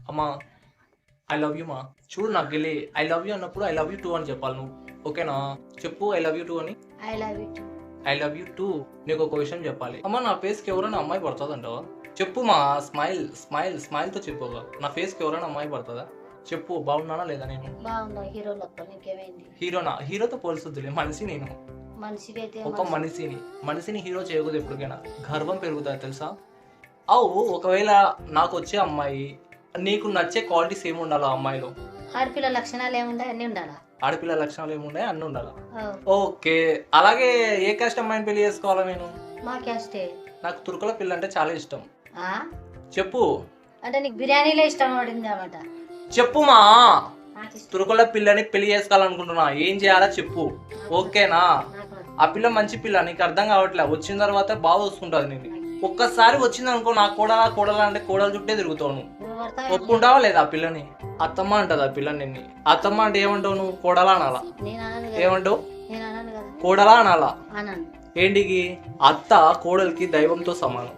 అమ్మా I love you మా. చూడు నాకు వెళ్ళి ఐ లవ్ యూ అన్నప్పుడు ఐ లవ్ యూ టూ అని చెప్పాలి నువ్వు. ఓకేనా? చెప్పు ఐ లవ్ యూ టూ అని. I love you. I love you two. నీకు ఒక విషయం చెప్పాలి. అమ్మా నా ఫేస్కి ఎవరైనా అమ్మాయి పడుతుందంటావా? చెప్పు మా. స్మైల్ స్మైల్ స్మైల్తో చెప్పు. నా ఫేస్కి ఎవరైనా అమ్మాయి పడుతుందా? చెప్పు. బాగున్నానా లేదా నేను? బాగున్నా. హీరో లెక్క నీకేమైంది? హీరోనా? హీరోతో పోల్చొద్దులే. మనిషి నేను. మనిషివి అయితే ఒక మనిషిని హీరో చేయకూడదు ఎప్పటికైనా. గర్వం పెరుగుతుంది తెలుసా? అవు ఒకవేళ నాకు వచ్చే అమ్మాయి నీకు నచ్చే క్వాలిటీస్ ఏమి ఉండాలి ఆ అమ్మాయిలో? ఆడపిల్ల లక్షణాలు ఏముంటాయి అన్నీ ఉండాలా? ఆడపిల్ల లక్షణాలు ఏమున్నాయి అన్నీ ఉండాలి. ఓ, ఓకే. అలాగే ఏ కాస్ట్ అమ్మాయిని పెళ్లి చేసుకోవాలా నేను? మా క్యాస్టే. నాకు తుర్కల పిల్ల అంటే చాలా ఇష్టం. ఆ? చెప్పు. అంటే నీకు బిర్యానీలో ఇష్టం పడింది అన్నమాట. చెప్పుమా. నాకు ఇష్టం. తురుకుల పిల్లని పెళ్లి చేసుకోవాలనుకుంటున్నా. ఏం చేయాలో చెప్పు. ఓకేనా? నాకు ఆ పిల్ల మంచి పిల్ల, నీకు అర్థం కావట్లే. వచ్చిన తర్వాత బాగా వస్తుంటది నీకు. ఒక్కసారి వచ్చింది అనుకో నా కోడలా అంటే కోడలు చుట్టే తిరుగుతావు నువ్వు. నువ్వు పడతావా? ఒప్పుకుంటావా లేదా ఆ పిల్లని? అత్తమ్మ అంటది ఆ పిల్లని నిన్ను. అత్తమ్మ అంటే ఏమంటావు నువ్వు? కోడలా అనాలా? నేను అనను కదా. ఏమంటావు? నేను అనను కదా. కోడలా అనాలా? అనను. ఏంటికి? అత్త కోడలికి దైవంతో సమానం.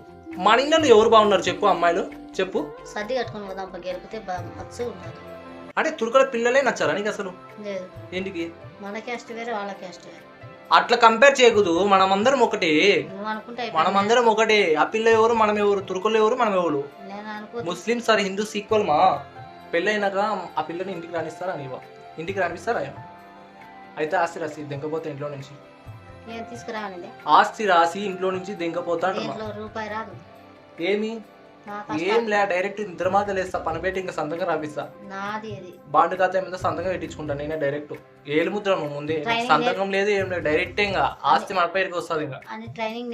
మన ఇంట్లో ఎవరు బాగున్నారు చెప్పు అమ్మాయిలు? చెప్పు. సర్ది కట్టుకొని పోదాం గెలిపితే మచ్చు ఉంటుంది. అంటే తుర్కల పిల్లలే నచ్చారా నీకు అసలు? లేదు, ఏంటికి? మన క్యాస్ట్ వేరే వాళ్ళ క్యాస్ట్ వేరే. అట్లా కంపేర్ చేయకూడదు. మనమందరం ఒకటే. నువ్వు అనుకుంటే మనమందరం ఒకటే. ఆ పిల్ల ఎవరు మనం ఎవరు? తుర్కులు ఎవరు మనం ఎవరు? నేను అనుకో. ముస్లిమ్స్ ఆర్ హిందూస్ ఈక్వల్ మా. పెళ్ళైనాక ఆ పిల్లని ఇంటికి రానిస్తారా నీవా? ఇంటికి రానిస్తారా? అయితే ఆస్తి రాసి దింకపోతే ఇంట్లో నుంచి. నేను తీసుకురావాలండి. ఆస్తి రాసి ఇంట్లో నుంచి దింకపోతా అంటున్నా. దీంట్లో రూపాయి రాదు. ఏమి? నా ఏం కష్టం లే, డైరెక్ట్ నిద్రమాత లేస్తా. పని పెట్టి ఇంకా సంతకం రాపిస్తా. నాది అది. బాండ్ ఖాతా మీద సంతకం పెట్టించుకుంటా నేనే డైరెక్ట్. ఏలు ముద్ర నువ్వు ముందే. Training సంతకం లేదు ఏం లేదు, డైరెక్ట్ ఇంకా ఆస్తి మన పేరుకి వస్తుంది ఇంకా. అని ట్రైనింగ్